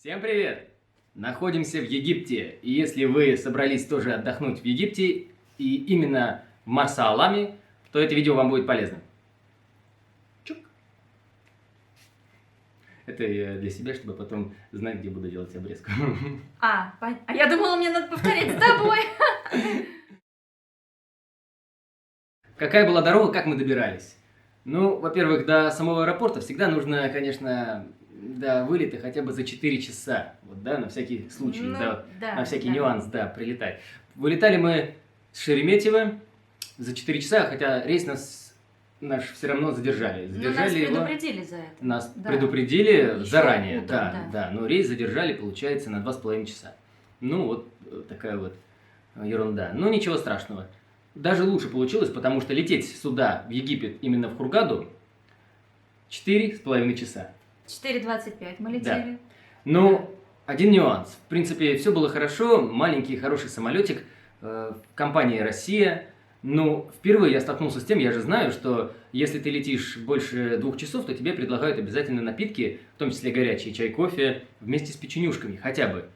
Всем привет! Находимся в Египте, и если вы собрались тоже отдохнуть в Египте, и именно в Марса-Аламе, то это видео вам будет полезно. Чук. Это я для себя, чтобы потом знать, где буду делать обрезку. А я думала, мне надо повторять с тобой. Какая была дорога, как мы добирались? Ну, во-первых, до самого аэропорта всегда нужно, конечно, до вылета хотя бы за 4 часа, вот, да, на всякий случай, на всякий нюанс, прилетать. Вылетали мы с Шереметьево за 4 часа, хотя рейс наш все равно задержали. Нас предупредили за это. Нас предупредили Еще заранее, утром, да, но рейс задержали, получается, на 2,5 часа. Ну, вот такая вот ерунда. Ну, ничего страшного. Даже лучше получилось, потому что лететь сюда, в Египет, именно в Хургаду, 4,5 часа. 4:25 мы летели. Да. Ну, один нюанс. В принципе, все было хорошо, маленький хороший самолетик, компания «Россия». Но впервые я столкнулся с тем, я же знаю, что если ты летишь больше 2 часов, то тебе предлагают обязательно напитки, в том числе горячий чай, кофе, вместе с печенюшками, хотя бы.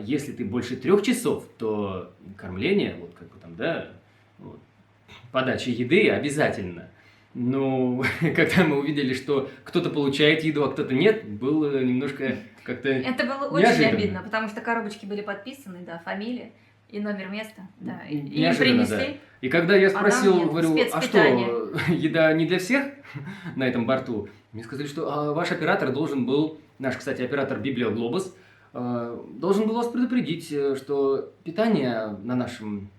Если ты больше 3 часов, то кормление, вот как бы там, да, вот, подача еды обязательно. Ну, когда мы увидели, что кто-то получает еду, а кто-то нет, было немножко как-то Это было очень обидно, потому что коробочки были подписаны, да, фамилия и номер места, да, и принесли. Да. И когда я спросил, нет, говорю, а что, еда не для всех на этом борту? Мне сказали, что ваш оператор должен был, наш, кстати, оператор Библиоглобус, должен был вас предупредить, что питание на нашем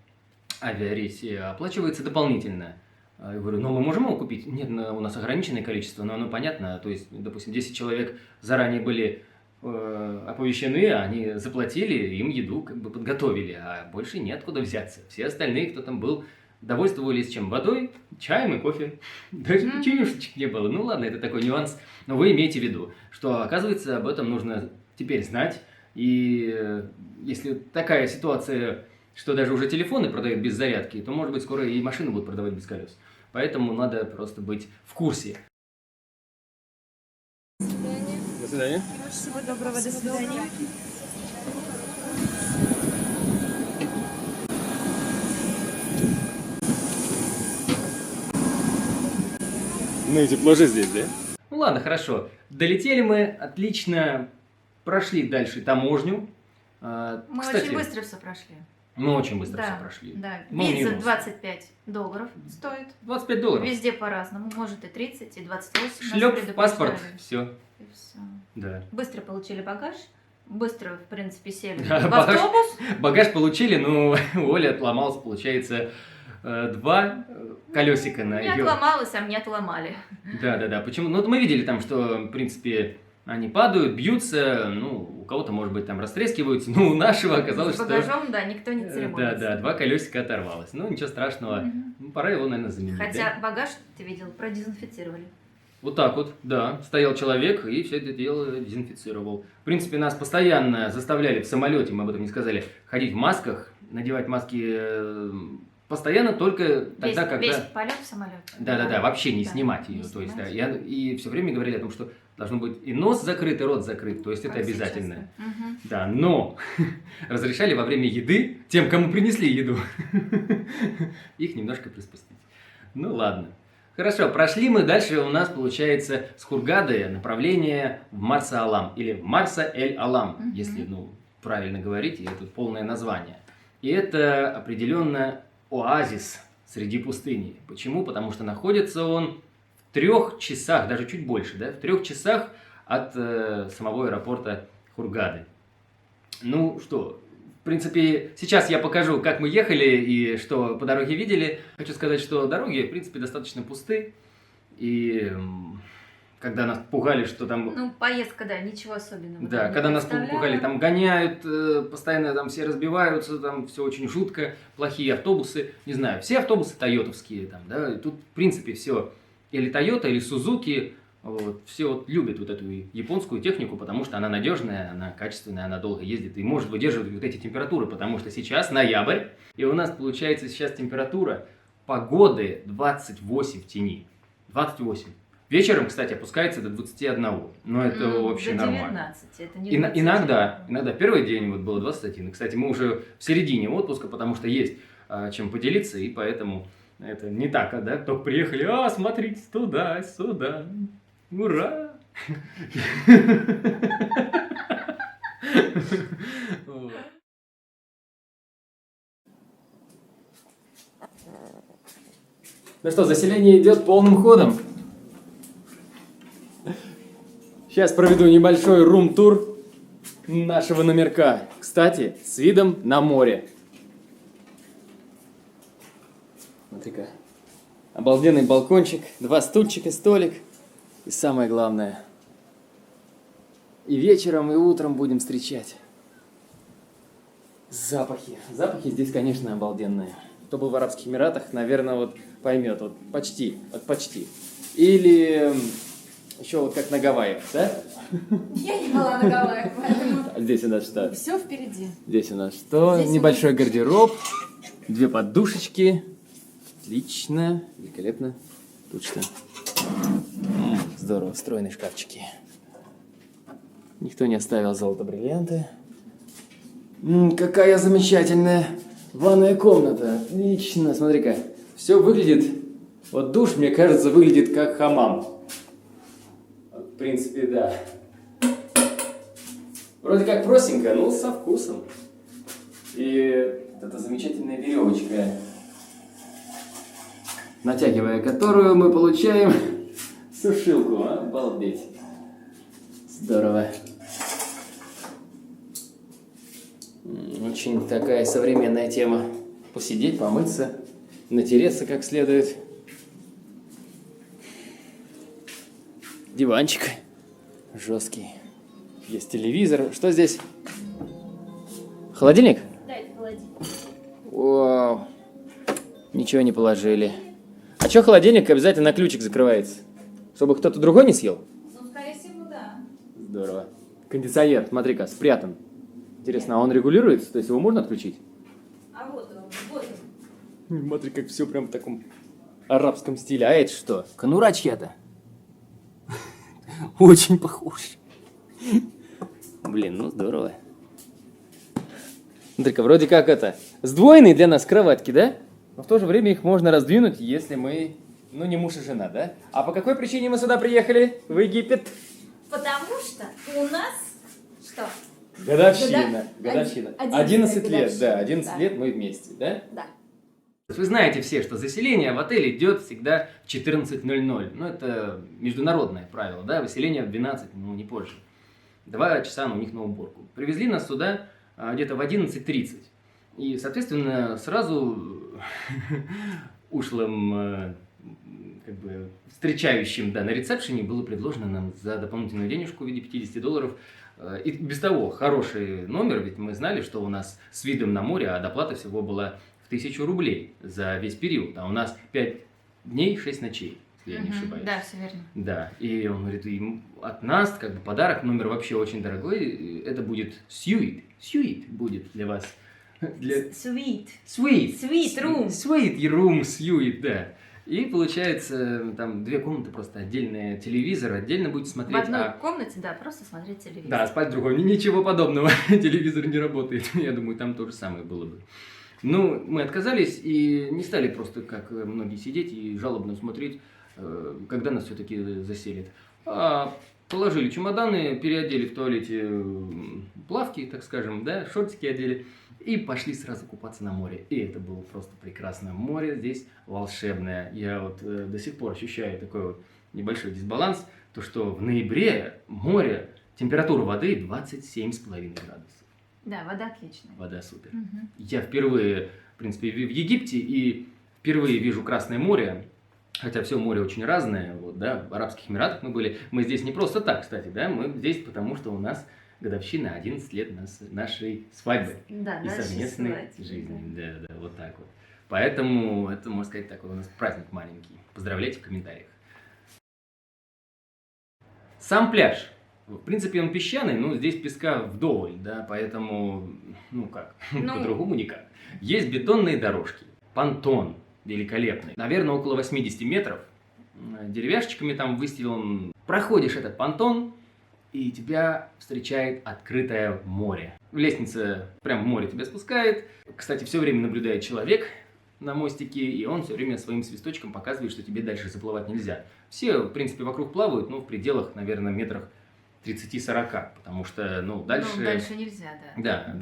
авиарейсе оплачивается дополнительно. Я говорю, ну мы можем его купить? Нет, у нас ограниченное количество, но оно понятно. То есть, допустим, 10 человек заранее были оповещены, они заплатили, им еду как бы подготовили, а больше нет куда взяться. Все остальные, кто там был, довольствовались чем? Водой, чаем и кофе. Даже печенюшечек не было. Ну ладно, это такой нюанс. Но вы имеете в виду, что, оказывается, об этом нужно теперь знать. И если такая ситуация, что даже уже телефоны продают без зарядки, то, может быть, скоро и машины будут продавать без колес. Поэтому надо просто быть в курсе. До свидания. Всего доброго, до свидания. Ну и тепло же здесь, да? Ну ладно, хорошо. Долетели мы, отлично, прошли дальше таможню. Мы Кстати, очень быстро все прошли. Мы очень быстро все прошли. Да, виза $25 стоит. $25. Везде по-разному, может и 30, и 28. Шлеп в паспорт, все. И все. Да. Быстро получили багаж, быстро, в принципе, сели в Багаж- автобус. Багаж получили, но у Оли отломалось, получается, 2 колесика на Не ее. отломалось, а мне отломали. Да. Почему? Ну, вот мы видели там, что, в принципе, они падают, бьются, ну, у кого-то, может быть, там растрескиваются, но у нашего оказалось, С что... багажом, да, никто не церемонится. Да, 2 колесика оторвалось. Ну, ничего страшного. Ну, пора его, наверное, заменить. Хотя да? багаж, ты видел, продезинфицировали. Вот так вот, да. Стоял человек и все это дело дезинфицировал. В принципе, нас постоянно заставляли в самолете, мы об этом не сказали, ходить в масках, надевать маски постоянно только тогда, когда... Весь полет в самолете. Да, вообще не Да, снимать не ее. То есть, снимать. и все время говорили о том, что должно быть и нос закрыт, и рот закрыт. То есть, это Как обязательно. сейчас, да. Мгм. Да, но разрешали во время еды тем, кому принесли еду, их немножко приспустить. Ну ладно. Хорошо, прошли мы. Дальше у нас получается с Хургады направление в Марса-Алам. Или в Марса-эль-Алам, если правильно говорить, и это полное название. И это определенно оазис среди пустыни. Почему? Потому что находится он в 3 часах, даже чуть больше, да, в 3 часах от самого аэропорта Хургады. Ну что, в принципе, сейчас я покажу, как мы ехали и что по дороге видели. Хочу сказать, что дороги, в принципе, достаточно пусты. И когда нас пугали, что там... Ну, поездка, да, ничего особенного. Да, не когда нас представляла. пугали, там гоняют, постоянно там все разбиваются, там все очень жутко, плохие автобусы, не знаю, все автобусы тойотовские там, да, и тут в принципе все, или Тойота, или Сузуки, вот, все вот любят вот эту японскую технику, потому что она надежная, она качественная, она долго ездит и может выдерживать вот эти температуры, потому что сейчас ноябрь, и у нас получается сейчас температура погоды 28 в тени, 28. Вечером, кстати, опускается до 21. Но это вообще до нормально. 19, это не 20. Иногда. Первый день вот было 21. Кстати, мы уже в середине отпуска, потому что есть чем поделиться, и поэтому это не так, да? Только приехали, смотрите, туда, сюда. Ура! Вот. Ну что, заселение идет полным ходом. Сейчас проведу небольшой рум-тур нашего номерка. Кстати, с видом на море. Смотри-ка. Обалденный балкончик, 2 стульчика, столик. И самое главное, и вечером, и утром будем встречать запахи. Запахи здесь, конечно, обалденные. Кто был в Арабских Эмиратах, наверное, вот поймет. Вот почти. Или еще вот как на Гавайях, да? Я не была на Гавайях, поэтому... А здесь у нас что? Все впереди. Здесь у нас что? Здесь Небольшой гардероб, 2 подушечки. Отлично, великолепно. Тут что? Здорово, встроенные шкафчики. Никто не оставил золото-бриллианты. Какая замечательная ванная комната. Отлично, смотри-ка. Все выглядит... Вот душ, мне кажется, выглядит как хамам. В принципе, да. Вроде как простенько, но со вкусом. И вот эта замечательная веревочка, натягивая которую мы получаем сушилку. Обалдеть. Здорово. Очень такая современная тема. Посидеть, помыться, натереться как следует. Диванчик жесткий. Есть телевизор. Что здесь? Холодильник? Да, это холодильник. Вау. Ничего не положили. А что холодильник обязательно на ключик закрывается? Чтобы кто-то другой не съел? Ну, скорее всего, да. Здорово. Кондиционер, смотри-ка, спрятан. Интересно, а он регулируется? То есть его можно отключить? А вот он. Смотри, как все прям в таком арабском стиле. А это что? Конура чья-то? Очень похож. Блин, ну здорово. Смотри-ка, вроде как это, сдвоенные для нас кроватки, да? Но в то же время их можно раздвинуть, если мы, ну, не муж и жена, да? А по какой причине мы сюда приехали, в Египет? Потому что у нас что? Годовщина. Годовщина. 11 лет, годовщина. да, 11 Да. лет мы вместе, да? Да. Вы знаете все, что заселение в отель идет всегда в 14:00. Ну, это международное правило, да? Выселение в 12, ну, не позже. 2 часа у них на уборку. Привезли нас сюда где-то в 11:30. И, соответственно, сразу ушлым как бы встречающим, да, на ресепшене было предложено нам за дополнительную денежку в виде $50. И без того хороший номер, ведь мы знали, что у нас с видом на море, а доплата всего была в 1000 рублей за весь период. А у нас 5 дней, 6 ночей, если я не ошибаюсь. Да, все верно. Да, и он говорит, и от нас, как бы, подарок, номер вообще очень дорогой, это будет suite. Suite будет для вас. Sweet. Suite. Sweet room. Suite room, suite, да. И получается, там 2 комнаты, просто отдельный телевизор, отдельно будете В смотреть. одной комнате, да, просто смотреть телевизор. Да, спать в другой. Ничего подобного. Телевизор не работает. Я думаю, там то же самое было бы. Ну, мы отказались и не стали просто, как многие, сидеть и жалобно смотреть, когда нас все-таки заселят. А положили чемоданы, переодели в туалете плавки, так скажем, да, шортики одели, и пошли сразу купаться на море. И это было просто прекрасно. Море здесь волшебное. Я вот до сих пор ощущаю такой вот небольшой дисбаланс, то что в ноябре море, температура воды 27,5 градусов. Да, вода отличная. Вода супер. Мгм. Я впервые, в принципе, в Египте и впервые вижу Красное море, хотя все море очень разное, вот, да, в Арабских Эмиратах мы были. Мы здесь не просто так, кстати, да, мы здесь потому, что у нас годовщина 11 лет нашей свадьбы Да, и нашей совместной свадьбы, жизни. Да, вот так вот. Поэтому это, можно сказать, такой у нас праздник маленький. Поздравляйте в комментариях. Сам пляж. В принципе, он песчаный, но здесь песка вдоволь, да, поэтому, ну как, Ну. по-другому никак. Есть бетонные дорожки, понтон великолепный, наверное, около 80 метров, деревяшечками там выстелен. Проходишь этот понтон, и тебя встречает открытое море. Лестница прям в море тебя спускает. Кстати, все время наблюдает человек на мостике, и он все время своим свисточком показывает, что тебе дальше заплывать нельзя. Все, в принципе, вокруг плавают, но в пределах, наверное, метрах 30-40, потому что, дальше... Ну, дальше нельзя, да.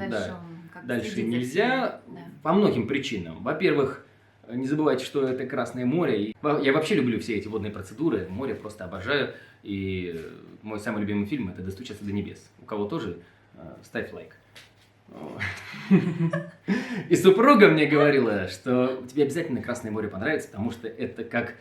Дальше нельзя по многим причинам. Во-первых, не забывайте, что это Красное море. Я вообще люблю все эти водные процедуры, море просто обожаю. И мой самый любимый фильм – это «Достучаться до небес». У кого тоже, ставь лайк. И супруга мне говорила, что тебе обязательно Красное море понравится, потому что это как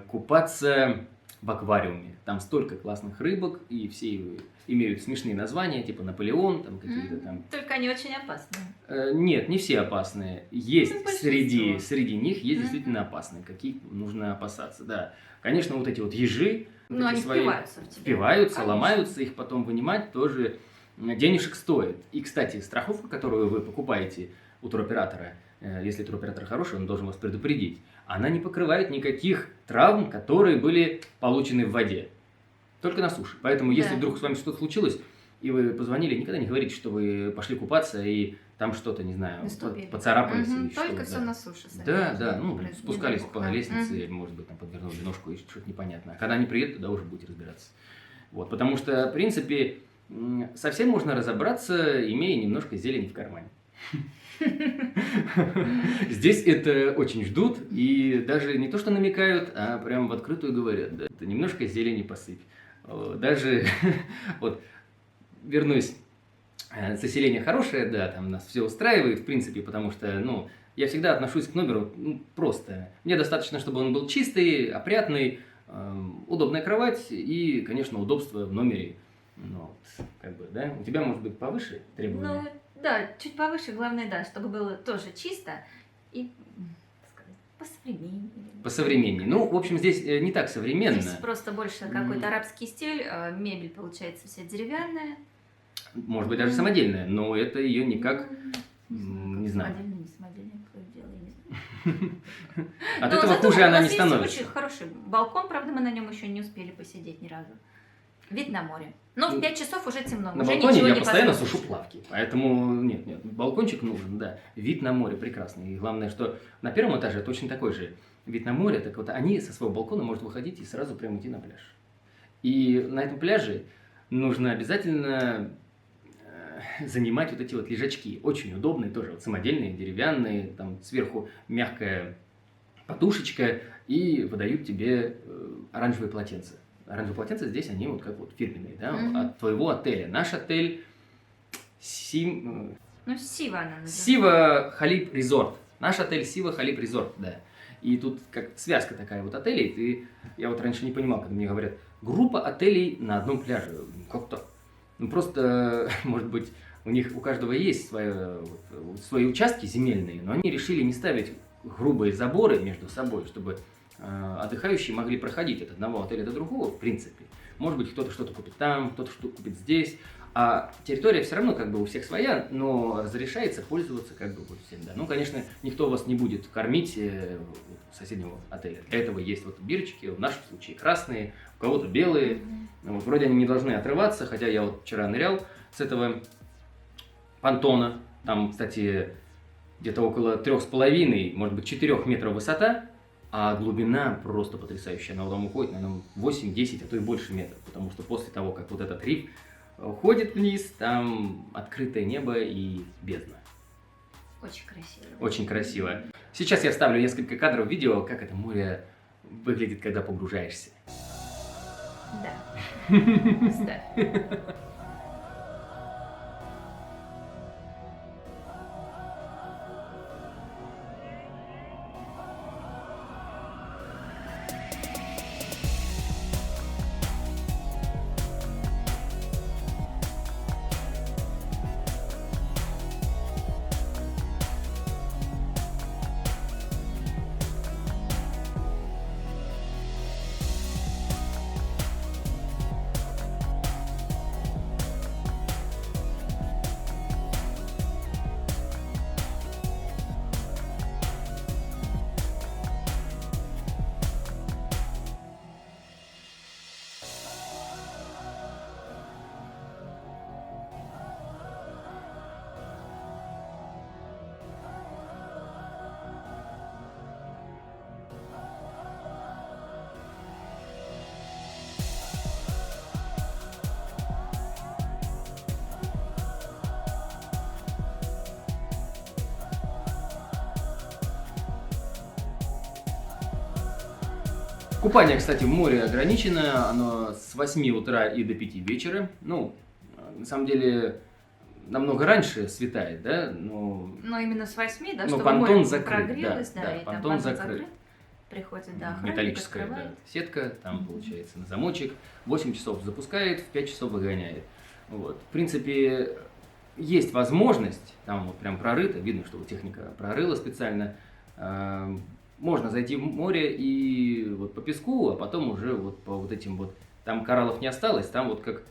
купаться в аквариуме. Там столько классных рыбок, и все имеют смешные названия, типа Наполеон, там какие-то там. Только они очень опасные. Нет, не все опасные. Есть среди них есть действительно опасные, каких нужно опасаться, да. Конечно, вот эти вот ежи, но они впиваются в тебя. Впиваются, ломаются, их потом вынимать тоже денежек стоит. И, кстати, страховка, которую вы покупаете у туроператора, если туроператор хороший, он должен вас предупредить, она не покрывает никаких травм, которые были получены в воде. Только на суше. Поэтому, если вдруг с вами что-то случилось, и вы позвонили, никогда не говорите, что вы пошли купаться, и там что-то, не знаю, поцарапались. Или только все на суше. Да, спускались по лестнице, может быть, там подвернули ножку, и что-то непонятно. А когда они приедут, тогда уже будете разбираться. Вот, потому что, в принципе, совсем можно разобраться, имея немножко зелени в кармане. Здесь это очень ждут, и даже не то, что намекают, а прям в открытую говорят, да, это немножко зелени посыпь. Даже, вот, вернусь, заселение хорошее, да, там нас все устраивает, в принципе, потому что, я всегда отношусь к номеру просто. Мне достаточно, чтобы он был чистый, опрятный, удобная кровать и, конечно, удобство в номере. Да, у тебя может быть повыше требования? Да, чуть повыше, главное, да, чтобы было тоже чисто и, посовременнее. Посовременнее. В общем, здесь не так современно. Здесь просто больше какой-то арабский стиль, мебель получается вся деревянная. Может быть, даже самодельная, но это ее никак, не знаю. Самодельная, какое дело, я не знаю. От этого хуже она не становится. Очень хороший балкон, правда, мы на нем еще не успели посидеть ни разу. Вид на море. Но в 5 часов уже темно. На балконе я постоянно сушу плавки, поэтому нет, балкончик нужен, да. Вид на море прекрасный. И главное, что на первом этаже точно такой же вид на море, так вот они со своего балкона могут выходить и сразу прямо идти на пляж. И на этом пляже нужно обязательно занимать вот эти вот лежачки. Очень удобные тоже, вот самодельные, деревянные, там сверху мягкая подушечка, и выдают тебе оранжевые полотенца. Оранжевые полотенца здесь, они вот как вот фирменные, да, от твоего отеля. Наш отель Сива она называется. Сива Халиб Резорт. Наш отель Сива Халиб Резорт, да. И тут как связка такая вот отелей. Я вот раньше не понимал, когда мне говорят, группа отелей на одном пляже. Как так? Просто, может быть, у каждого есть свои участки земельные, но они решили не ставить грубые заборы между собой, чтобы отдыхающие могли проходить от одного отеля до другого, в принципе. Может быть, кто-то что-то купит там, кто-то что-то купит здесь. А территория все равно как бы у всех своя, но разрешается пользоваться как бы вот всем. Да. Конечно, никто вас не будет кормить в соседнем отеле. Для этого есть вот бирочки, в нашем случае красные, у кого-то белые. Вроде они не должны отрываться, хотя я вот вчера нырял с этого понтона. Там, кстати, где-то около 3,5, может быть, 4 метров высота. А глубина просто потрясающая. Она там уходит, наверное, 8-10, а то и больше метров. Потому что после того, как вот этот риф уходит вниз, там открытое небо и бездна. Очень красиво. Очень красиво. Сейчас я вставлю несколько кадров видео, как это море выглядит, когда погружаешься. Да. Ставь. Купание, кстати, в море ограничено, оно с 8 утра и до 5 вечера. Ну, на самом деле, намного раньше светает, да, Но именно с 8, да, но чтобы понтон море закрыт, прогрелось, да, да, да, и там понтон закрыт. Приходит, да, охранник Металлическая, да, открывает. сетка, там, получается, на замочек. 8 часов запускает, в 5 часов выгоняет. Вот. В принципе, есть возможность, там вот прям прорыто, видно, что вот техника прорыла специально. Можно зайти в море и вот по песку, а потом уже вот по вот этим вот, там кораллов не осталось, там вот как,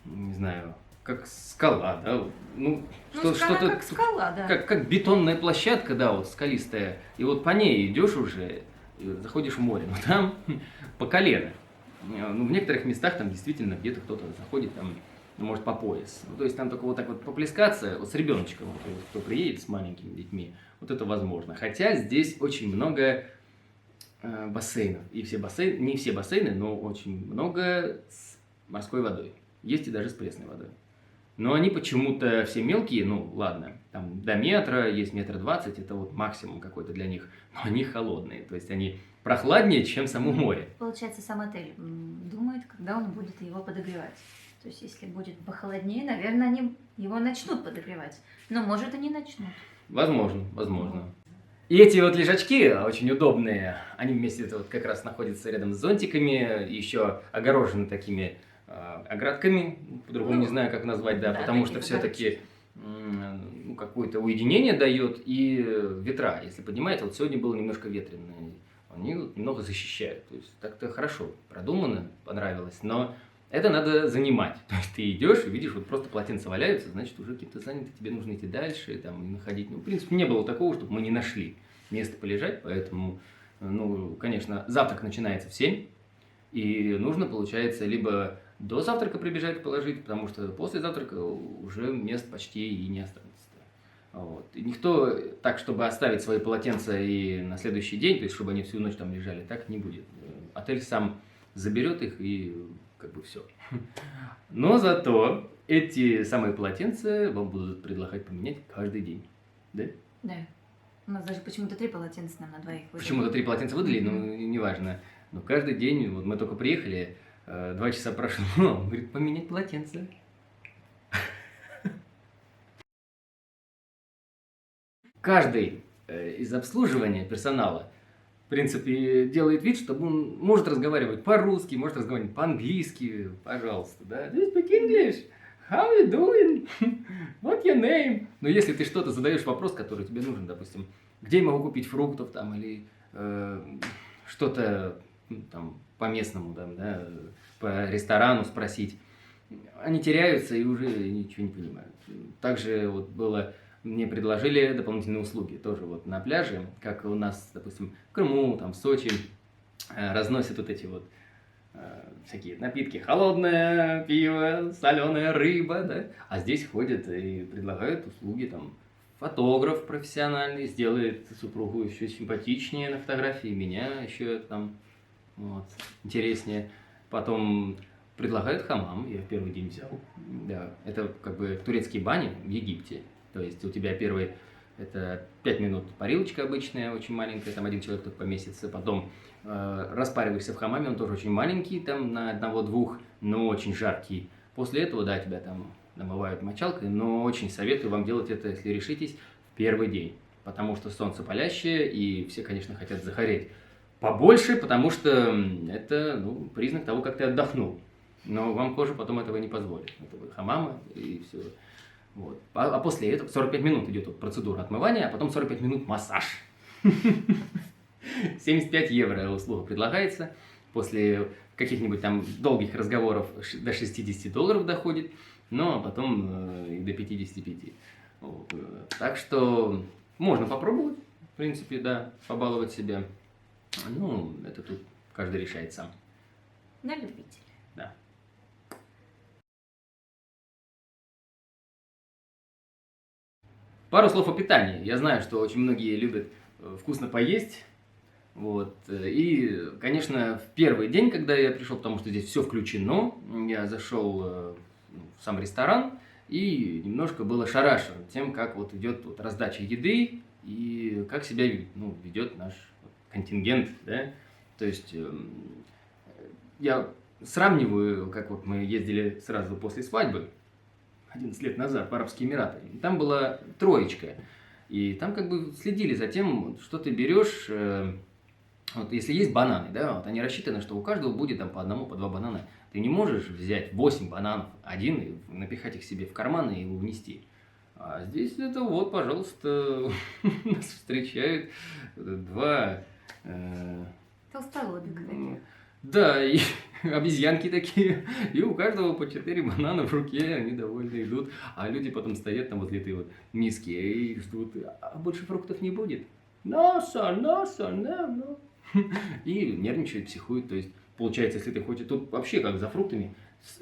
не знаю, как скала, да, ну, Ну, что-то, как скала, да. как бетонная площадка, да, вот скалистая, и вот по ней идешь уже, и заходишь в море, но там по колено. Ну, в некоторых местах там действительно где-то кто-то заходит, там, ну, может, по пояс. Ну, то есть там только вот так вот поплескаться, вот с ребеночком, вот, кто приедет с маленькими детьми, вот это возможно. Хотя здесь очень много бассейнов. И все бассейны, не все бассейны, но очень много с морской водой. Есть и даже с пресной водой. Но они почему-то все мелкие, ну ладно, там до метра, есть 1,20 м, это вот максимум какой-то для них, но они холодные, то есть они прохладнее, чем само море. Получается, сам отель думает, когда он будет его подогревать. То есть, если будет похолоднее, наверное, они его начнут подогревать. Но, может, и не начнут. Возможно, возможно. И эти вот лежачки очень удобные, они вместе вот как раз находятся рядом с зонтиками, еще огорожены такими оградками, по-другому не знаю, как назвать, да, потому что все-таки ну, какое-то уединение дает и ветра, если поднимается, вот сегодня было немножко ветрено, они вот немного защищают, то есть так-то хорошо продумано, понравилось, но это надо занимать, то есть ты идешь и видишь, вот просто полотенца валяются, значит уже какие-то заняты, тебе нужно идти дальше и там и находить, ну в принципе не было такого, чтобы мы не нашли место полежать, поэтому, ну конечно, завтрак начинается в 7, и нужно, получается, либо до завтрака прибежать положить, потому что после завтрака уже мест почти и не останется. Вот. И никто так, чтобы оставить свои полотенца и на следующий день, то есть чтобы они всю ночь там лежали, так не будет. Отель сам заберет их и как бы все. Но зато эти самые полотенца вам будут предлагать поменять каждый день. Да? Да. У нас даже почему-то 3 полотенца нам на двоих выдали. Почему-то 3 полотенца выдали, но неважно. Но каждый день, вот мы только приехали, 2 часа прошло, он говорит, поменять полотенце. Каждый из обслуживания персонала, в принципе, делает вид, что он может разговаривать по-русски, может разговаривать по-английски, пожалуйста, да. Do you speak English? How you doing? What your name? Но если ты что-то задаешь вопрос, который тебе нужен, допустим, где я могу купить фруктов там или что-то там по местному, да, по ресторану спросить, они теряются и уже ничего не понимают. Также вот было, мне предложили дополнительные услуги тоже вот на пляже, как у нас, допустим, в Крыму, там в Сочи разносят вот эти вот всякие напитки, холодное пиво, соленая рыба, да, а здесь ходят и предлагают услуги, там, фотограф профессиональный сделает супругу еще симпатичнее на фотографии, меня еще там вот, интереснее, потом предлагают хамам, я в первый день взял, да, это как бы турецкие бани в Египте, то есть у тебя первый, это 5 минут парилочка обычная, очень маленькая, там один человек только поместится, потом распариваешься в хамаме, он тоже очень маленький, там на одного-двух, но очень жаркий. После этого, да, тебя там намывают мочалкой, но очень советую вам делать это, если решитесь, в первый день, потому что солнце палящее, и все, конечно, хотят загореть побольше, потому что это, ну, признак того, как ты отдохнул. Но вам кожа потом этого не позволит. Это будет хамама и все. Вот. А после этого 45 минут идет вот процедура отмывания, а потом 45 минут массаж. 75 евро услуга предлагается. После каких-нибудь там долгих разговоров до $60 доходит, но потом и до 55. Вот. Так что можно попробовать, в принципе, да, побаловать себя. Ну, это тут каждый решает сам. На любителя. Да. Пару слов о питании. Я знаю, что очень многие любят вкусно поесть. Вот. И, конечно, в первый день, когда я пришел, потому что здесь все включено, я зашел в сам ресторан и немножко был ошарашен тем, как вот идет вот раздача еды и как себя ведет наш контингент, да, То есть я сравниваю, как вот мы ездили сразу после свадьбы, 11 лет назад в Арабские Эмираты, и там была троечка, и там как бы следили за тем, что ты берешь, вот если есть бананы, да, вот они рассчитаны, что у каждого будет там по одному, по два банана. Ты не можешь взять 8 бананов, один, и напихать их себе в карман и унести. А здесь это вот, пожалуйста, нас встречают два... Толстолобик. Да, и обезьянки такие, и у каждого по 4 банана в руке, они довольно идут, а люди потом стоят там возле этой вот миски и ждут, а больше фруктов не будет? No, son, no, son, no, no. И нервничают, психуют, то есть, получается, если ты хочешь, тут вообще как за фруктами,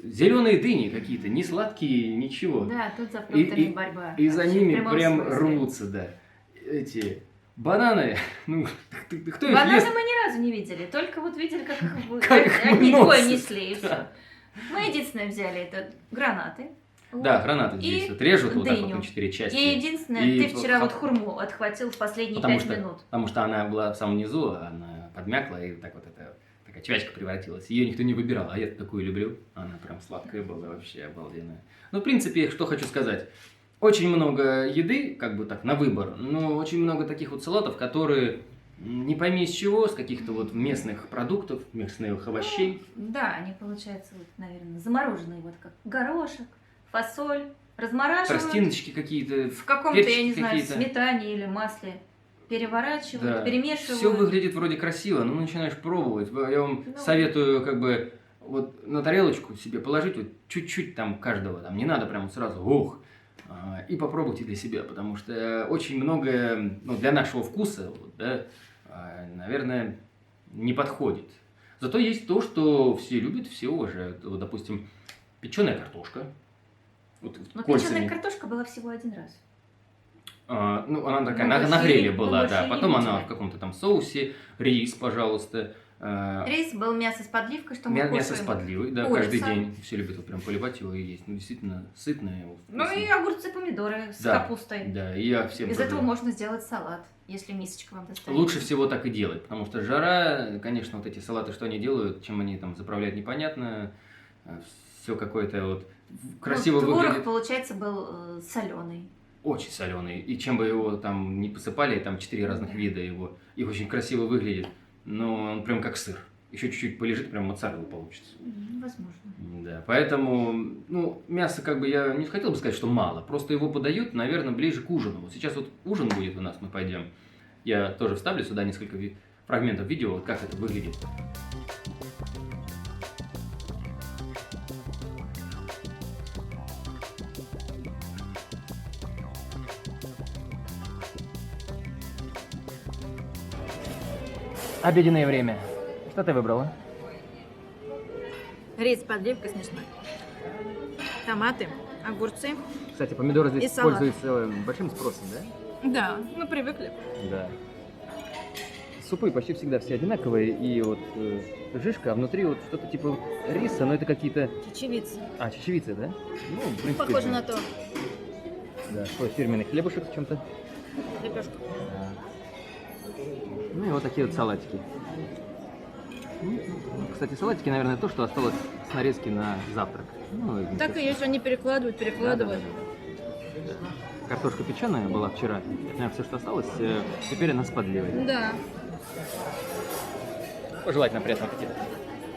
зеленые дыни какие-то, не сладкие, ничего. Да, тут за фруктами борьба. И за Вообще, в ними прямом прям смысле. рвутся, да, эти бананы, ну, кто их Бананы ест? мы ни разу не видели, только вот видели, как их Как их одни выносят. двое несли, и все. Мы единственное взяли это гранаты. Да, Вот. гранаты И здесь вот режут вот так вот дыню. на 4 части. И единственное, И ты вчера вот вот хурму отхватил в последние Потому 5 что, минут. потому что она была в самом низу, она подмякла, и так вот эта такая чвячка превратилась. Ее никто не выбирал, а я такую люблю. Она прям сладкая была, вообще обалденная. Ну, в принципе, что хочу сказать. Очень много еды, как бы так, на выбор, но очень много таких вот салатов, которые не пойми из чего, с каких-то вот местных продуктов, местных овощей. Да, они получаются, вот, наверное, замороженные, вот как горошек, фасоль, размораживают Тростиночки какие-то. в каком-то, я перчики не знаю, какие-то. сметане или масле, переворачивают, перемешивают. Все выглядит вроде красиво, но начинаешь пробовать. Я вам Ну. советую как бы вот на тарелочку себе положить вот чуть-чуть там каждого, там не надо прям сразу и попробуйте для себя, потому что очень многое, ну, для нашего вкуса, вот, да, наверное, не подходит. Зато есть то, что все любят, все уважают. Вот, допустим, печеная картошка. Вот, Но кольцами. печеная картошка была всего один раз. Ну, она такая Мы на больше гриле не- была, мы да. больше не Потом она видели. в каком-то там соусе, рис, пожалуйста. Рис был мясо с подливкой, что мы Мясо с кушаем. подливой, да, Курица. каждый день. Все любят вот прям поливать его и есть. Ну, действительно, сытное. Ну и вкусное. огурцы, помидоры с Да. капустой. Да, и я всем Из тоже. этого можно сделать салат, если мисочка вам достанется. Лучше всего так и делать, потому что жара, конечно, вот эти салаты, что они делают, чем они там заправляют, непонятно. Все какое-то вот красиво Творог, выглядит. получается, был соленый. Очень соленый. И чем бы его там не посыпали, там 4 разных вида его, и очень красиво выглядит. Но он прям как сыр. Еще чуть-чуть полежит, прям моцарелла получится. Возможно. Да, поэтому, ну, мясо как бы я не хотел бы сказать, что мало. Просто его подают, наверное, ближе к ужину. Вот сейчас вот ужин будет у нас, мы пойдем. Я тоже вставлю сюда несколько фрагментов видео, вот как это выглядит. Обеденное время. Что ты выбрала? Рис с подливкой смешной. Томаты, огурцы. Кстати, помидоры И здесь салат. пользуются большим спросом, да? Да, мы привыкли. Да. Супы почти всегда все одинаковые, и вот жишка, а внутри вот что-то типа риса, но это какие-то... Чечевица. чечевица, да? Ну, в принципе, Похоже на то. Да, свой фирменный хлебушек с чем-то. Лепешка. Да. Ну и вот такие вот салатики. Кстати, салатики, наверное, то, что осталось с нарезки на завтрак. Ну, и Так и есть, они перекладывают. Да. Картошка печеная была вчера, все, что осталось, теперь она с подливой. Да. Пожелательно приятного аппетита.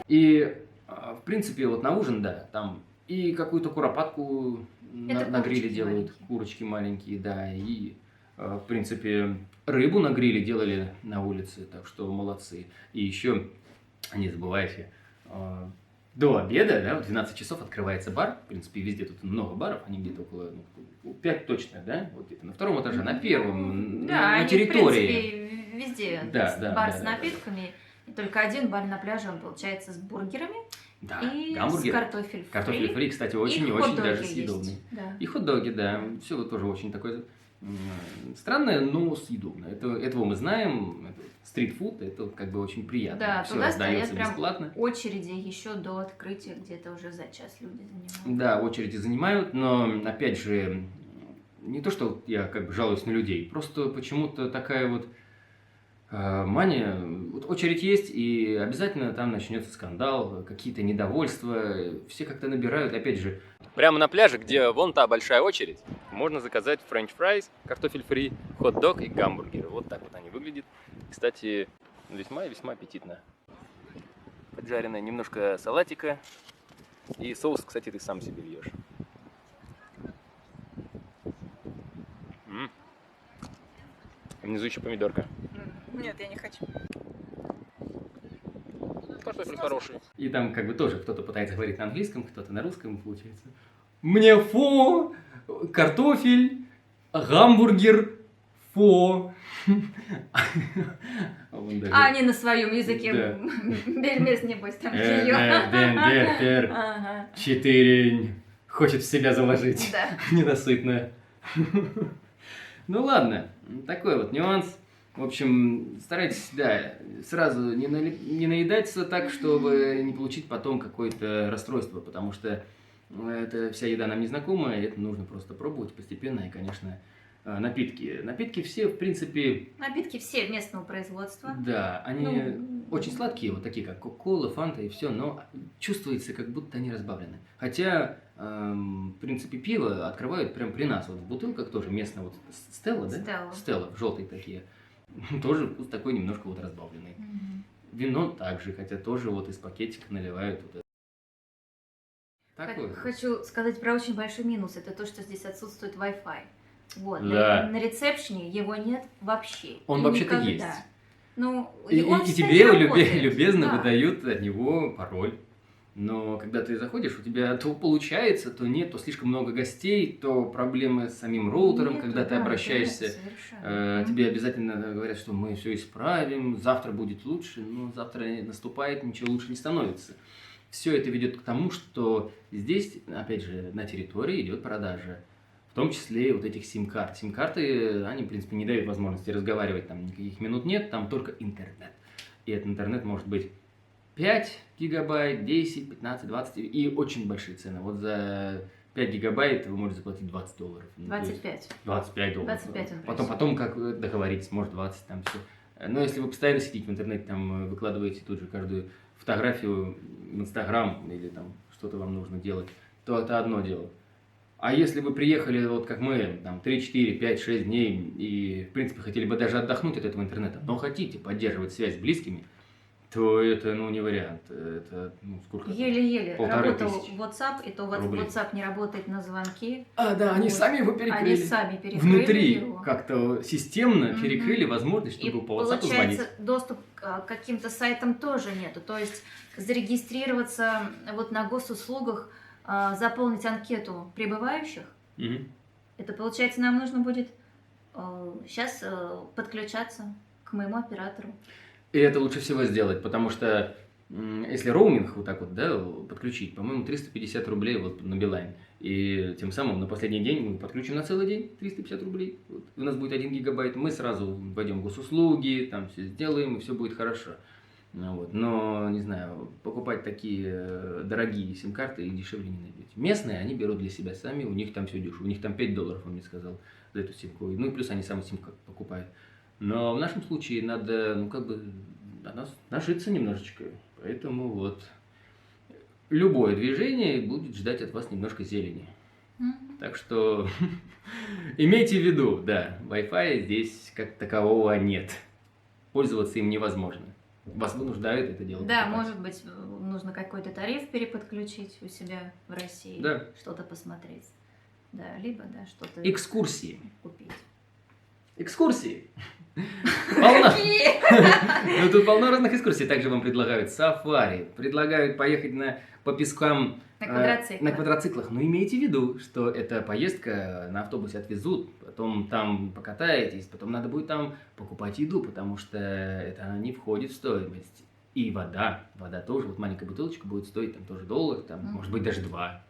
И, в принципе, вот на ужин, да, там и какую-то куропатку на гриле курочки делают, маленькие. курочки маленькие, да, и, в принципе, рыбу на гриле делали на улице, так что молодцы. И еще, не забывайте, до обеда, да, в 12 часов открывается бар, в принципе, везде тут много баров, они где-то около, 5 точно, да, вот где-то на втором этаже, на первом, Да, на они, территории. в принципе, везде. Да, есть да, бар да, с да. напитками. И только один бар на пляже, он получается с бургерами Да, и гамбургер. с картофель фри. Картофель фри, кстати, очень И и очень хот-доги даже есть. съедобный. Да. И хот-доги, да. Все тоже очень такое странное, но съедобное. Этого мы знаем. Это стрит-фуд, это как бы очень приятно. Да, Все туда стоят раздается прям бесплатно. очереди еще до открытия, где-то уже за час люди занимают. Да, очереди занимают, но опять же, не то, что я как бы жалуюсь на людей, просто почему-то такая вот Мане, вот очередь есть, и обязательно там начнется скандал, какие-то недовольства, все как-то набирают, опять же. Прямо на пляже, где вон та большая очередь, можно заказать френч фрайс, картофель фри, хот-дог и гамбургеры. Вот так вот они выглядят. Кстати, весьма и весьма аппетитно. Поджаренное немножко салатика, и соус, кстати, ты сам себе льешь. Внизу еще помидорка. Нет, я не хочу. Картофель хороший. И там как бы тоже кто-то пытается говорить на английском, кто-то на русском, получается. Мне фо, картофель, гамбургер, фо. А они на своем языке. Да. Бельмес, небось, там ее. Ага. 4 хочет в себя заложить. Да. Ненасытная. Ну ладно, такой вот нюанс. В общем, старайтесь, да, сразу не наедаться так, чтобы не получить потом какое-то расстройство, потому что это вся еда нам незнакомая, и это нужно просто пробовать постепенно, и, конечно, напитки. Напитки все, в принципе... Напитки все местного производства. Да, они очень сладкие, вот такие, как кока-кола, фанта и все, но чувствуется, как будто они разбавлены. Хотя, в принципе, пиво открывают прямо при нас. Вот в бутылках тоже местная вот Стелла, да? Стелла. Стелла, желтые такие. Тоже вкус такой немножко вот разбавленный. Вино также, хотя тоже вот из пакетика наливают вот это. Такое. Хочу сказать про очень большой минус. Это то, что здесь отсутствует Wi-Fi. Вот. Да. На ресепшене его нет вообще. Он И вообще-то никогда. есть. Ну, И он, и кстати, тебе работает. любезно Да. выдают от него пароль. Но когда ты заходишь, у тебя то получается, то нет, то слишком много гостей, то проблемы с самим роутером, Нету, когда ты да, обращаешься. это нет, совершенно. Тебе обязательно говорят, что мы все исправим, завтра будет лучше, но завтра наступает, ничего лучше не становится. Все это ведет к тому, что здесь, опять же, на территории идет продажа, в том числе вот этих сим-карт. Сим-карты, они, в принципе, не дают возможности разговаривать, там никаких минут нет, там только интернет. И этот интернет может быть 5 гигабайт, 10, 15, 20 и очень большие цены. Вот за 5 гигабайт вы можете заплатить $20. Ну, то есть 25. $25. 25 он Потом как договоритесь, может 20, там все. Но если вы постоянно сидите в интернете, там выкладываете тут же каждую фотографию в Инстаграм или там что-то вам нужно делать, то это одно дело. А если вы приехали, вот как мы, там 3, 4, 5, 6 дней и, в принципе, хотели бы даже отдохнуть от этого интернета, но хотите поддерживать связь с близкими, то это, ну, не вариант. Это, ну, сколько? Еле-еле 1500 работал WhatsApp, и то рублей. WhatsApp не работает на звонки. А, да, они Вот. сами его перекрыли. Они сами перекрыли Внутри его. как-то системно Мгм. перекрыли возможность, И чтобы по WhatsApp звонить. получается, доступ к каким-то сайтам тоже нету. То есть зарегистрироваться вот на госуслугах, заполнить анкету прибывающих, Мгм. это получается нам нужно будет сейчас подключаться к моему оператору. И это лучше всего сделать, потому что если роуминг вот так вот, да, подключить, по-моему, 350 рублей вот на Билайн. И тем самым на последний день мы подключим на целый день 350 рублей. Вот. У нас будет 1 гигабайт, мы сразу вводим госуслуги, там все сделаем, и все будет хорошо. Ну, вот. Но, не знаю, покупать такие дорогие сим-карты и дешевле не найдете. Местные они берут для себя сами, у них там все дешево. У них там $5, он мне сказал, за эту симку. Ну и плюс они сами симку покупают. Но в нашем случае надо, ну, как бы, нажиться немножечко. Поэтому вот любое движение будет ждать от вас немножко зелени. Так что имейте в виду, да, Wi-Fi здесь как такового нет. Пользоваться им невозможно. Вас вынуждают это делать. Да, покупать. может быть, нужно какой-то тариф переподключить у себя в России, Да. что-то посмотреть. Да, либо, да, что-то Экскурсии. купить. Экскурсии. Полно. Ну, тут полно разных экскурсий. Также вам предлагают сафари, предлагают поехать по пескам На квадроциклах. на квадроциклах. Но имейте в виду, что эта поездка на автобусе отвезут, потом там покатаетесь, потом надо будет там покупать еду, потому что это не входит в стоимость. И вода тоже, вот маленькая бутылочка будет стоить там тоже $1, там, может быть, даже 2.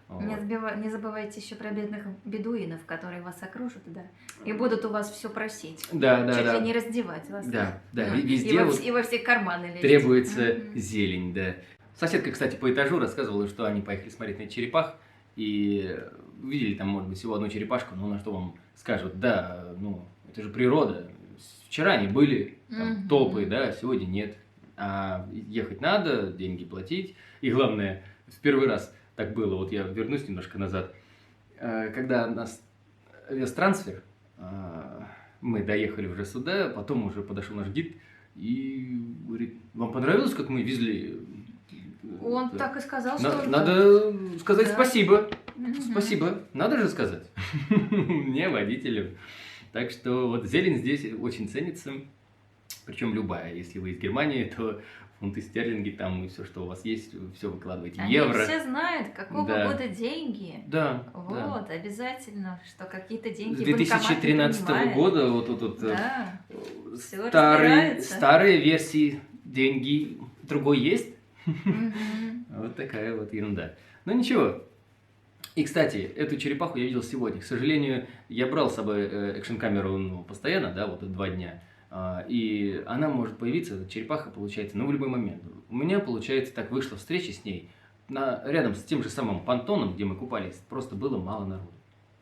Не забывайте еще про бедных бедуинов, которые вас окружат, да, и будут у вас все просить. Да, Чуть да. ли не раздевать вас. Да, И везде вот во все карманы лезть. требуется Мгм. зелень, да. Соседка, кстати, по этажу рассказывала, что они поехали смотреть на черепах и увидели там, может быть, всего одну черепашку, но на что вам скажут, да, ну, это же природа, вчера они были, там, Мгм. толпы, да, сегодня нет. А ехать надо, деньги платить. И главное, в первый раз так было, вот я вернусь немножко назад, когда нас вез трансфер, мы доехали уже сюда, потом уже подошел наш гид и говорит, вам понравилось, как мы везли? Он Да. так и сказал, что... Надо сказать Да. спасибо. Мгм. Спасибо. Надо же сказать. Мне, водителю. Так что вот зелень здесь очень ценится. Причем любая. Если вы из Германии, то фунты стерлинги там и все, что у вас есть, все выкладываете. Они Евро. все знают, какого Да. года деньги. Да, да. Вот, обязательно, что какие-то С деньги банкомат не 2013 принимает. года вот тут Да. Всё старые, разбираются. старые версии деньги другой есть. Мгм. Вот такая вот ерунда. Но ничего. И, кстати, эту черепаху я видел сегодня. К сожалению, я брал с собой экшн-камеру постоянно, да, вот 2 дня. И она может появиться, эта черепаха, получается, в любой момент. У меня, получается, так вышла встреча с ней. Рядом с тем же самым понтоном, где мы купались, просто было мало народу.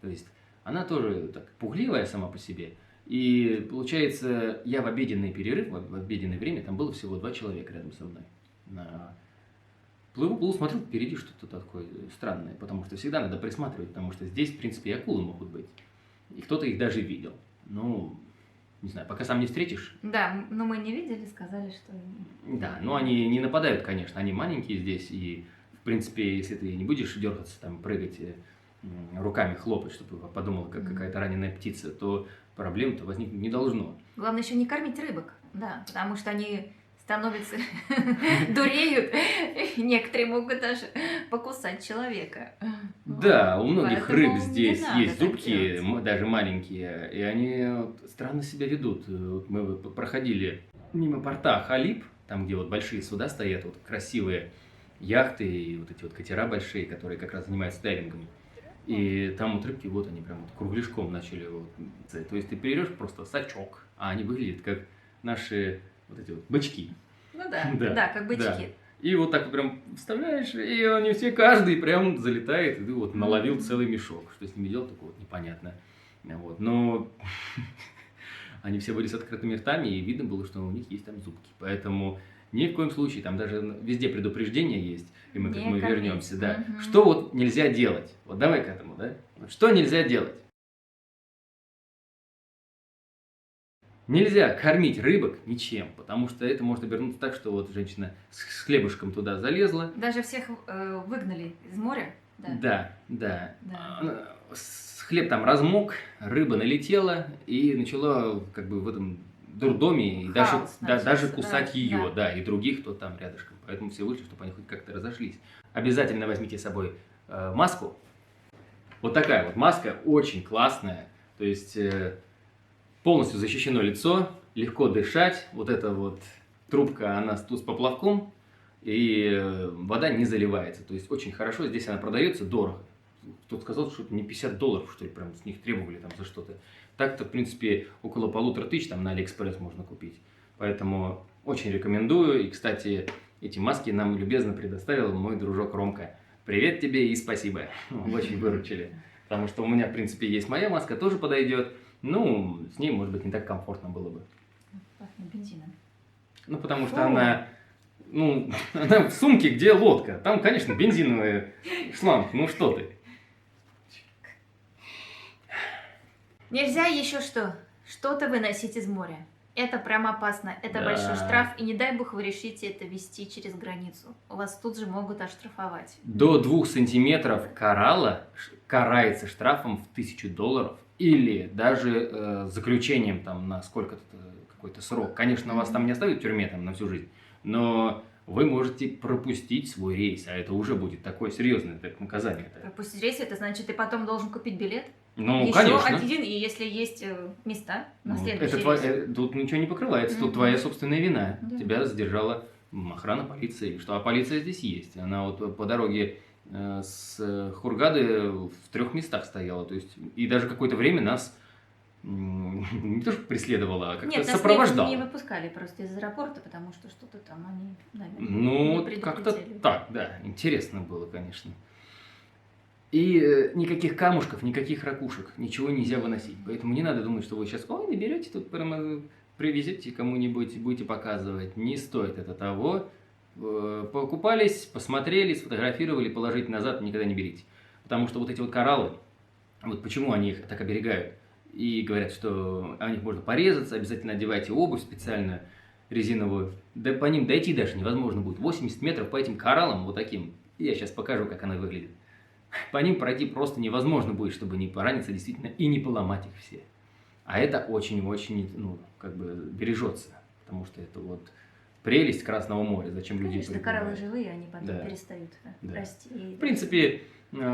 То есть она тоже так пугливая сама по себе. И, получается, я в обеденный перерыв, в обеденное время, там было всего 2 человека рядом со мной. Плыву, смотрю, впереди что-то такое странное, потому что всегда надо присматривать, потому что здесь, в принципе, и акулы могут быть. И кто-то их даже видел. Ну, не знаю, пока сам не встретишь. Да, но мы не видели, сказали, что... Да, но они не нападают, конечно, они маленькие здесь, и, в принципе, если ты не будешь дергаться, там, прыгать, руками хлопать, чтобы подумала, как какая-то раненая птица, то проблем-то возникнуть не должно. Главное еще не кормить рыбок, да, потому что они становятся, дуреют, некоторые могут даже покусать человека. Да, у многих Поэтому рыб не здесь надо есть так зубки, делать. даже маленькие, и они вот странно себя ведут. Вот мы проходили мимо порта Халиб, там, где вот большие суда стоят, вот красивые яхты и вот эти вот катера большие, которые как раз занимаются дайвингом. И там вот рыбки, вот они прям вот кругляшком начали. Вот. То есть ты берешь просто сачок, а они выглядят как наши вот эти вот бычки. Ну да, Да, да, как бычки. да. И вот так вот прям вставляешь, и они все, каждый прям залетает, и ты вот наловил целый мешок. Что с ними делать, такое вот непонятно. Вот. Но они все были с открытыми ртами, и видно было, что у них есть там зубки. Поэтому ни в коем случае, там даже везде предупреждение есть, и мы, как Не мы кормить. вернемся, да. Мгм. Что вот нельзя делать? Вот давай к этому, да? Вот что нельзя делать? Нельзя кормить рыбок ничем, потому что это может обернуться так, что вот женщина с хлебушком туда залезла. Даже всех выгнали из моря. Да. Да, да. Да. Хлеб там размок, рыба налетела и начала как бы в этом дурдоме и Хаос даже начался, кусать да, ее, да. да, и других, кто там рядышком. Поэтому все вышли, чтобы они хоть как-то разошлись. Обязательно возьмите с собой маску. Вот такая вот маска, очень классная. То есть полностью защищено лицо, легко дышать. Вот эта вот трубка, она тут с поплавком, и вода не заливается. То есть очень хорошо. Здесь она продается дорого. Кто-то сказал, что это не $50, что ли, прям с них требовали там за что-то. Так-то, в принципе, около 1500 там на Алиэкспресс можно купить. Поэтому очень рекомендую. И, кстати, эти маски нам любезно предоставил мой дружок Ромка. Привет тебе и спасибо. Очень выручили. Потому что у меня, в принципе, есть моя маска, тоже подойдет. Ну, с ней, может быть, не так комфортно было бы. Пахнет бензином. Ну, потому что Фу. она в сумке, где лодка. Там, конечно, бензиновый шланг. Ну, что ты. Нельзя еще что-то выносить из моря. Это прям опасно. Это Да. большой штраф. И не дай бог вы решите это везти через границу. Вас тут же могут оштрафовать. До 2 сантиметров коралла карается штрафом в $1000 или даже заключением там на сколько-то какой-то срок. Конечно, вас там не оставят в тюрьме там на всю жизнь, но вы можете пропустить свой рейс, а это уже будет такое серьезное наказание. Пропустить рейс, это значит, ты потом должен купить билет. Ну, Еще конечно. один, и если есть места на Ну, следующий это рейс. тут ничего не покрывается, тут Мгм. твоя собственная вина. Да. Тебя задержала охрана полиции. Что, а полиция здесь есть. Она вот по дороге с Хургады в 3 местах стояла. То есть, и даже какое-то время нас не то что преследовала, а как-то Нет, нас сопровождала. не выпускали просто из аэропорта, потому что что-то там они, наверное, Ну, не как-то предупредили. так, да. Интересно было, конечно. И никаких камушков, никаких ракушек, ничего нельзя выносить. Поэтому не надо думать, что вы сейчас, ой, наберете тут прямо, привезете кому-нибудь, будете показывать. Не стоит это того. Покупались, посмотрели, сфотографировали, положить назад, никогда не берите. Потому что вот эти вот кораллы, вот почему они их так оберегают. И говорят, что о них можно порезаться, обязательно одевайте обувь специальную, резиновую. Да по ним дойти даже невозможно будет. 80 метров по этим кораллам вот таким. Я сейчас покажу, как она выглядит. По ним пройти просто невозможно будет, чтобы не пораниться действительно и не поломать их все. А это очень-очень, ну, как бы бережется. Потому что это вот прелесть Красного моря. Зачем людей Конечно, кораллы живые, они потом Да. перестают Да. расти. В принципе,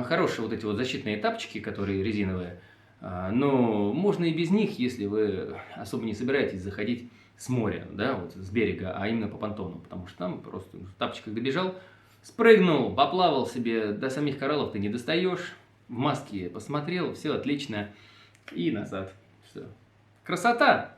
хорошие вот эти вот защитные тапочки, которые резиновые, но можно и без них, если вы особо не собираетесь заходить с моря, да, вот с берега, а именно по понтону, потому что там просто в тапочках добежал, спрыгнул, поплавал себе, до самих кораллов ты не достаешь, в маске посмотрел, все отлично, и назад. Все. Красота!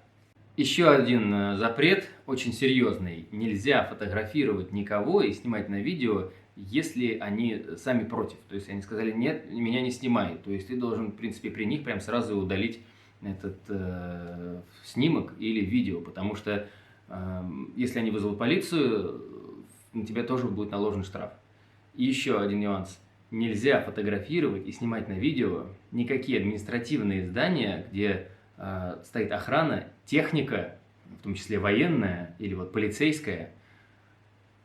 Еще один запрет, очень серьезный. Нельзя фотографировать никого и снимать на видео, если они сами против. То есть они сказали, нет, меня не снимай. То есть ты должен, в принципе, при них прям сразу удалить этот снимок или видео. Потому что если они вызовут полицию, на тебя тоже будет наложен штраф. И еще один нюанс. Нельзя фотографировать и снимать на видео никакие административные здания, где стоит охрана, техника, в том числе военная или вот полицейская.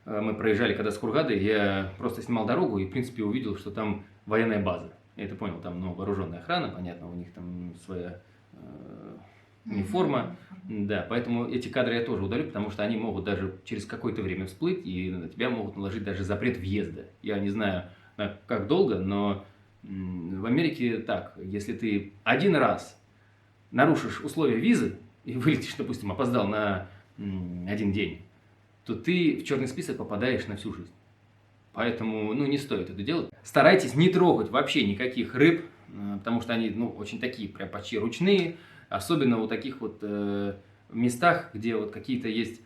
Мы проезжали когда с Хургадой, я просто снимал дорогу и, в принципе, увидел, что там военная база. Я это понял, там вооруженная охрана, понятно, у них там своя униформа. Да, поэтому эти кадры я тоже удалю, потому что они могут даже через какое-то время всплыть, и на тебя могут наложить даже запрет въезда. Я не знаю, как долго, но в Америке так, если ты один раз нарушишь условия визы и вылетишь, допустим, опоздал на один день, то ты в черный список попадаешь на всю жизнь. Поэтому, ну, не стоит это делать. Старайтесь не трогать вообще никаких рыб, потому что они, ну, очень такие, прям почти ручные, особенно в таких вот местах, где вот какие-то есть,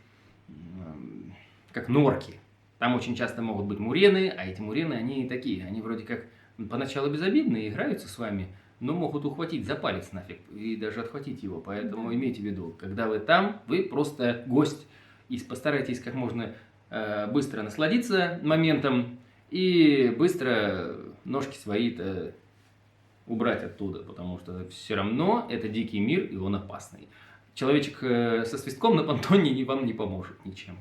как норки. Там очень часто могут быть мурены, а эти мурены, они такие, они вроде как поначалу безобидные, играются с вами, но могут ухватить за палец нафиг и даже отхватить его. Поэтому имейте в виду, когда вы там, вы просто гость. И постарайтесь как можно быстро насладиться моментом и быстро ножки свои-то убрать оттуда, потому что все равно это дикий мир, и он опасный. Человечек со свистком на понтоне вам не поможет ничем.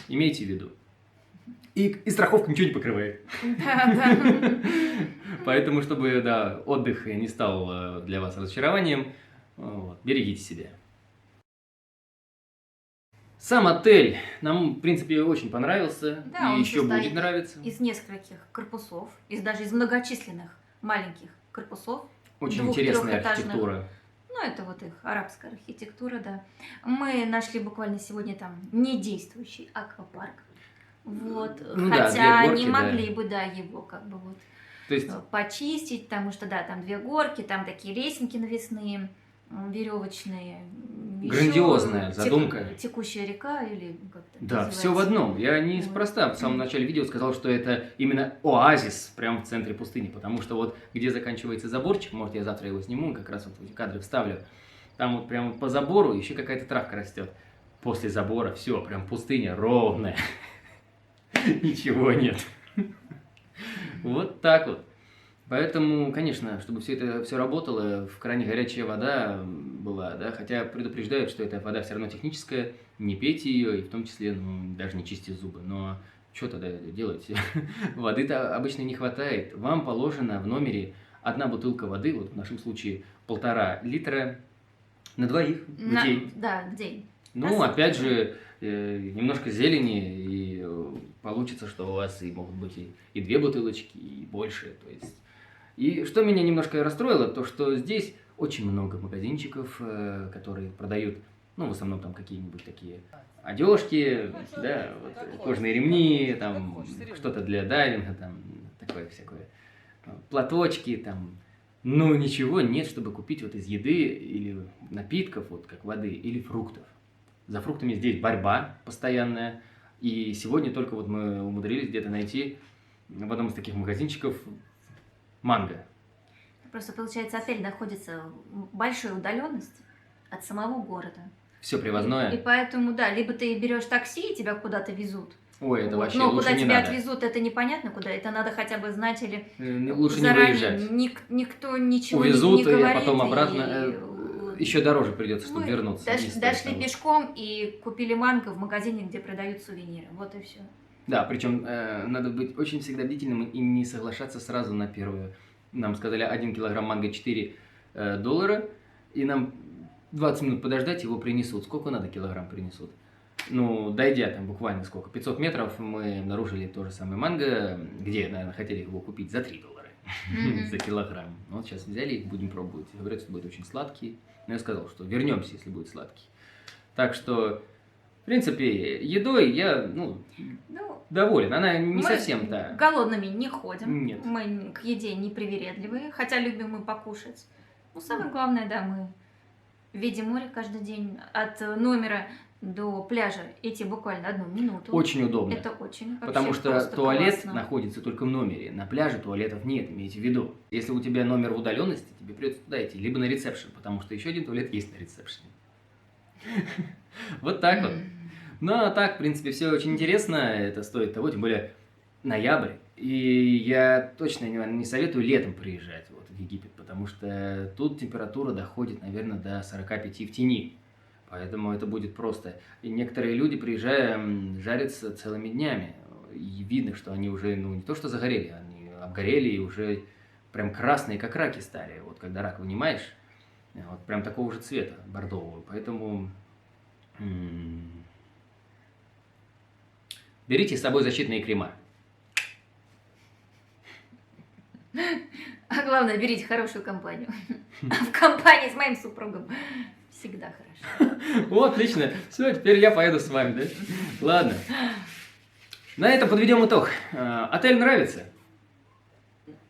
Имейте в виду. И страховка ничего не покрывает. Да. Поэтому, чтобы отдых не стал для вас разочарованием, берегите себя. Сам отель нам, в принципе, очень понравился. Да, и он еще состоит будет нравиться. из нескольких корпусов, даже из многочисленных маленьких корпусов. Очень двух- интересная трехэтажных. архитектура. Ну, это вот их арабская архитектура, да. Мы нашли буквально сегодня там недействующий аквапарк. Вот. Ну да, Хотя две горки, не да. могли бы, его как бы вот То есть, почистить, потому что, там 2 горки, там такие лесенки навесные, веревочные. Грандиозная задумка. Текущая река или как-то да, все в одном. Я неспроста в самом начале видео сказал, что это именно оазис прямо в центре пустыни, потому что вот где заканчивается заборчик, может я завтра его сниму, как раз вот эти кадры вставлю, там вот прямо по забору еще какая-то травка растет. После забора все, прям пустыня ровная. Ничего нет. Вот так вот. Поэтому, конечно, чтобы все это все работало, в кране горячая вода была, да, хотя предупреждают, что эта вода все равно техническая, не пейте ее, и в том числе, даже не чистите зубы. Но что тогда делать? Воды-то обычно не хватает. Вам положено в номере 1 бутылка воды, вот в нашем случае 1,5 литра на 2 в день. Да, в день. Ну, опять же, немножко зелени, и получится, что у вас и могут быть и 2 бутылочки, и больше. То есть. И что меня немножко расстроило, то что здесь очень много магазинчиков, которые продают, в основном там какие-нибудь такие одежки, да, вот, кожаные ремни, там что-то для дайвинга, там такое всякое, платочки, там. Но ничего нет, чтобы купить вот из еды или напитков, вот как воды, или фруктов. За фруктами здесь борьба постоянная. И сегодня только вот мы умудрились где-то найти в одном из таких магазинчиков Манго. Просто получается, отель находится в большой удаленности от самого города. Все И привозное. поэтому, да, либо ты берешь такси, и тебя куда-то везут. Ой, это Вот. вообще Но лучше куда не тебя надо. отвезут, это непонятно куда. Это надо хотя бы знать или Лучше не заранее. выезжать. Никто ничего не Увезут, и говорит. потом И обратно еще дороже придется, чтобы мы вернуться. Не стоит дошли того. пешком и купили манго в магазине, где продают сувениры. Вот и все. Да, причем надо быть очень всегда бдительным и не соглашаться сразу на первую. Нам сказали 1 килограмм манго 4 доллара, и нам 20 минут подождать, его принесут. Сколько надо килограмм принесут? Ну, дойдя там буквально сколько, 500 метров, мы обнаружили то же самое манго, где, наверное, хотели его купить за 3 доллара за килограмм. Ну, вот сейчас взяли их, будем пробовать. Говорят, что будет очень сладкий. Но я сказал, что вернемся, если будет сладкий. Так что, в принципе, едой я, Ну, доволен. Она не мы совсем, да. голодными не ходим. Нет. Мы к еде не привередливые, хотя любим мы покушать. Ну, самое главное, да, мы видим море каждый день. От номера до пляжа идти буквально 1 минуту. Очень удобно. Это очень вообще Потому что просто туалет классно. находится только в номере. На пляже туалетов нет, имейте в виду. Если у тебя номер в удаленности, тебе придется туда идти, либо на ресепшн, потому что еще один туалет есть на ресепшене. Вот так вот. Ну, а так, в принципе, все очень интересно. Это стоит того, тем более ноябрь. И я точно не советую летом приезжать вот, в Египет, потому что тут температура доходит, наверное, до 45 в тени. Поэтому это будет просто. И некоторые люди, приезжая, жарятся целыми днями. И видно, что они уже, не то что загорели, они обгорели и уже прям красные, как раки стали. Вот когда рак вынимаешь, вот прям такого же цвета, бордового. Поэтому берите с собой защитные крема. А главное, берите хорошую компанию. В компании с моим супругом всегда хорошо. Вот, отлично. Все, теперь я поеду с вами, да? Ладно. На этом подведем итог. Отель нравится?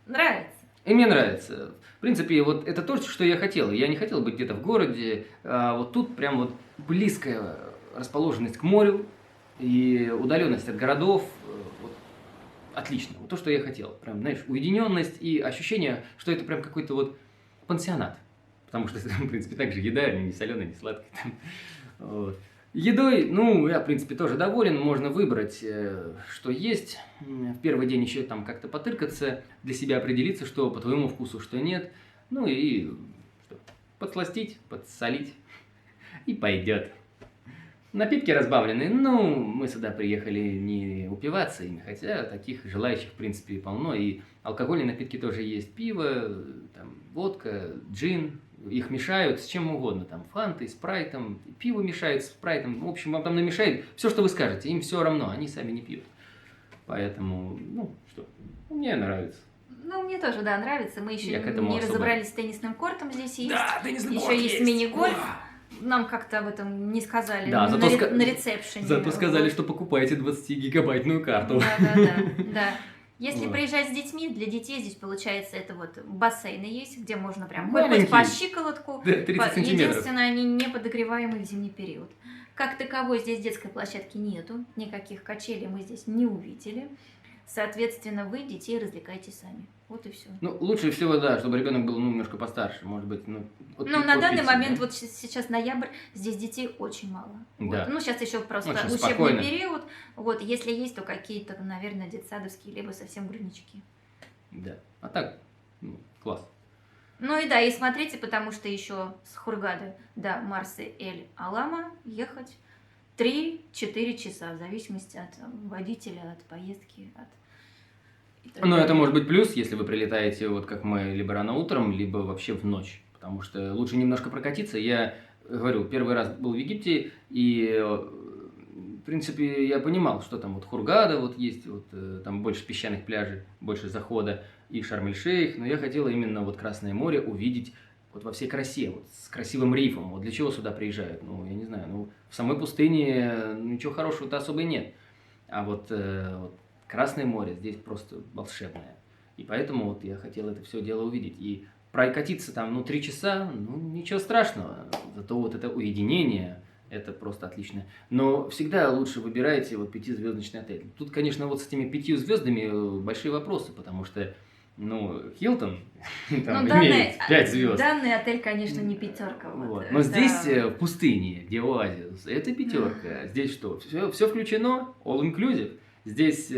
Нравится. И мне нравится. В принципе, вот это то, что я хотел. Я не хотел быть где-то в городе. А вот тут прям вот близкая расположенность к морю и удаленность от городов. Вот, отлично. Вот то, что я хотел. Прям, знаешь, уединенность и ощущение, что это прям какой-то вот пансионат. Потому что, в принципе, также еда не соленая, не сладкая. Вот. Едой, я, в принципе, тоже доволен. Можно выбрать, что есть. В первый день еще там как-то потыркаться, для себя определиться, что по твоему вкусу, что нет. Ну и что, подсластить, подсолить. И пойдет. Напитки разбавленные. Мы сюда приехали не упиваться ими, хотя таких желающих, в принципе, полно. И алкогольные напитки тоже есть. Пиво, там, водка, джин. Их мешают с чем угодно, там, фантой, спрайтом, пиво мешают с спрайтом, в общем, вам там намешают все, что вы скажете, им все равно, они сами не пьют. Поэтому, мне нравится. Мне тоже, да, нравится. Мы еще Я к этому не особо- разобрались с теннисным кортом, здесь есть. Да, теннисный Еще корт есть мини-гольф. Нам как-то об этом не сказали Да, на зато ресепшене. Зато сказали, Вот. что покупаете 20-гигабайтную карту. Да. Если Вот. приезжать с детьми, для детей здесь получается это вот бассейны есть, где можно прям Маленькие. хоть по щиколотку. Да, 30 сантиметров. Единственное, они не подогреваемы в зимний период. Как таковой здесь детской площадки нету, никаких качелей мы здесь не увидели. Соответственно, вы детей развлекаете сами. Вот и все. Лучше всего, да, чтобы ребенок был немножко постарше, может быть, от На от данный 5, момент, да? вот сейчас ноябрь, здесь детей очень мало. Да. Вот. Сейчас еще просто Очень учебный спокойно. период. Вот, если есть, то какие-то, наверное, детсадовские, либо совсем груднички. Да. А так, класс. И смотрите, потому что еще с Хургады до Марсы-эль-Алама ехать 3-4 часа, в зависимости от водителя, от поездки, от... и так Это далее. может быть плюс, если вы прилетаете, вот как мы, либо рано утром, либо вообще в ночь. Потому что лучше немножко прокатиться. Я говорю, первый раз был в Египте, и, в принципе, я понимал, что там вот Хургада вот есть, там больше песчаных пляжей, больше захода, и Шарм-эль-Шейх, но я хотел именно вот Красное море увидеть вот во всей красе, вот с красивым рифом. Вот для чего сюда приезжают? Я не знаю, в самой пустыне ничего хорошего-то особо и нет. А вот Красное море здесь просто волшебное. И поэтому вот я хотел это все дело увидеть. И прокатиться там, 3 часа, ничего страшного. Зато вот это уединение, это просто отлично. Но всегда лучше выбирайте 5-звездочный отель. Тут, конечно, вот с этими 5 звездами большие вопросы, потому что Ну, Хилтон Ну, там имеет 5 звезд. Данный отель, конечно, не пятерка. Вот. Но здесь, в пустыне, где оазис, это пятерка. Здесь что? Все включено, all inclusive. Здесь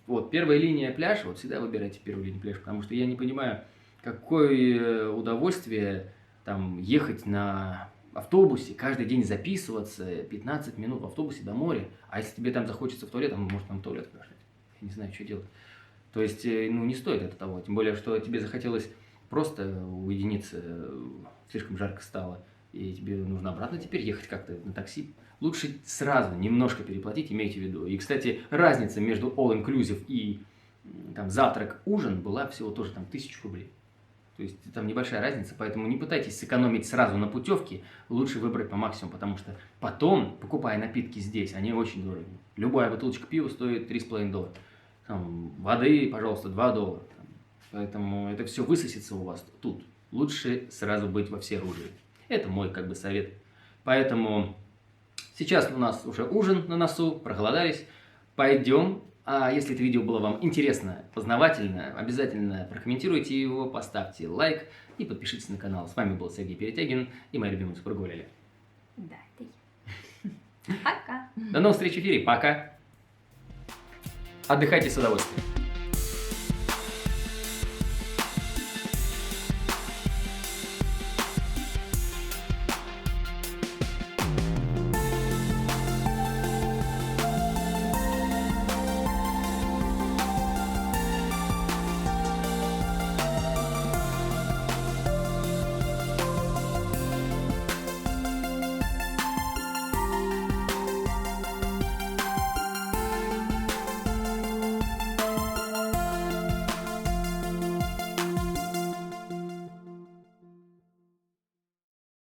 вот первая линия пляж, вот всегда выбирайте первую линию пляж, потому что я не понимаю, какое удовольствие там ехать на автобусе, каждый день записываться, 15 минут в автобусе до моря, а если тебе там захочется в туалет, может там в туалет кашлять. Я не знаю, что делать. То есть, ну, не стоит это того. Тем более, что тебе захотелось просто уединиться, слишком жарко стало, и тебе нужно обратно теперь ехать как-то на такси. Лучше сразу немножко переплатить, имейте в виду. И, кстати, разница между all-inclusive и там завтрак-ужин была всего тоже там 1000 рублей. То есть там небольшая разница, поэтому не пытайтесь сэкономить сразу на путевке, лучше выбрать по максимуму, потому что потом, покупая напитки здесь, они очень дорогие. Любая бутылочка пива стоит $3,5. Там, воды, пожалуйста, $2. Поэтому это все высосется у вас тут. Лучше сразу быть во всеоружии. Это мой как бы совет. Поэтому сейчас у нас уже ужин на носу, проголодались. Пойдем. А если это видео было вам интересно, познавательно, обязательно прокомментируйте его, поставьте лайк и подпишитесь на канал. С вами был Сергей Перетягин и моя любимая супруга Лиля. Да, ты. Пока. До новых встреч в эфире. Пока. Отдыхайте с удовольствием.